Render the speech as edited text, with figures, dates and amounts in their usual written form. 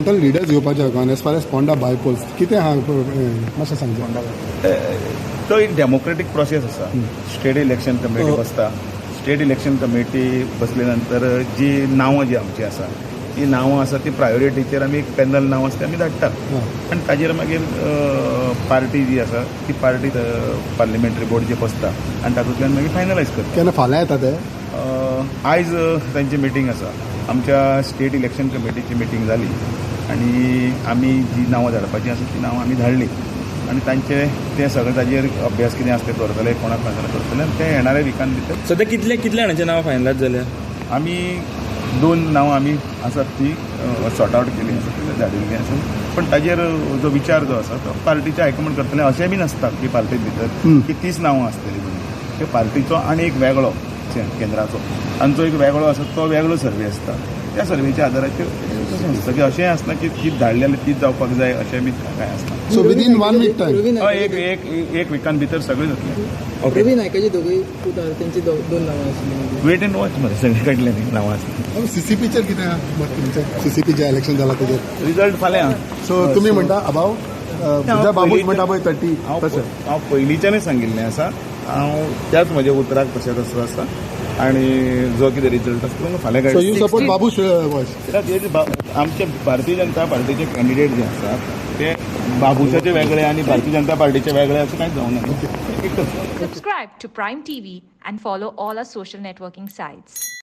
Leaders घेवपाचे गोंयान as far as Ponda bypolls कितें आहा मातशें सांगता. तो एक डेमोक्रेटीक प्रोसेस आसा. स्टेट इलेक्शन कमिटी बसता. स्टेट इलेक्शन कमिटी बसले नंतर जी नांवां जी आमची आसा ती नांवां आसा ती प्रायोरिटीचेर आमी एक पॅनल नांव आसा तें आमी धाडटात आनी ताजेर मागीर पार्टी जी आसा ती पार्टी पार्लिमेंटरी बोर्ड जे बसता आनी तातूंतल्यान मागीर फायनलायज करता. केन्ना फाल्यां येता ते आयज तांची मिटींग आसा. आमच्या स्टेट इलेक्शन कमिटीची मिटींग जाली आनी आमी जी नांवां धाडपाचीं आसा ती नांवां आमी धाडली आनी तांचे ते सगळे ताजेर अभ्यास कितें आसा ते करतले कोणाक फायनल करतले आनी ते येणाऱ्या विकान भितर सद्या कितले जाणांची नांवां फायनलायज जाल्या. आमी 2 नांवां आमी आसात ती सॉर्ट आवट केली आसा धाडिल्ली आसा पण ताजेर जो विचार जो आसा तो पार्टीचे हायकमांड करतले. अशें बी नासता की पार्टी भितर की 30 नांवां आसतलीं म्हणून. ते पार्टीचो आनी एक वेगळो केंद्राचो आनी जो एक वेगळो आसा तो वेगळो सर्वे आसता. त्या सर्वेच्या आदाराचेर सगळें अशें आसना की तीच धाडली जाल्यार तीच जावपाक जाय अशें बी कांय आसना. सो विदीन 1 वीक टायम एक विकान भितर सगळें जातलें. प्रवीण नायकाची दोगूय पुतार तेंची 2 नांवां आसलीं. वेट एंड वॉच मरे सगळे कडले नांवां आसलीं. सीसीपीचेर कितें आहा सीसीपी जे इलेक्शन जालां तेजेर रिजल्ट फाल्यां. सो तुमी म्हणटा अबाव तुझ्या बाबूच म्हणटा पळय 30 तशें हांव पयलींच्यानूच सांगिल्लें आसा. हांव त्याच म्हज्या उतराक तशेंच आसा आनी जो कितें रिजल्ट आसा तो फाल्यां so you support Babu voice. आमचे भारतीय जनता पार्टीचे कॅन्डिडेट जे आसात ते बाबूशाचे वेगळे आणि भारतीय जनता पार्टीचे वेगळे असं कांयच जावं ना. Subscribe to Prime TV and follow all our social networking sites.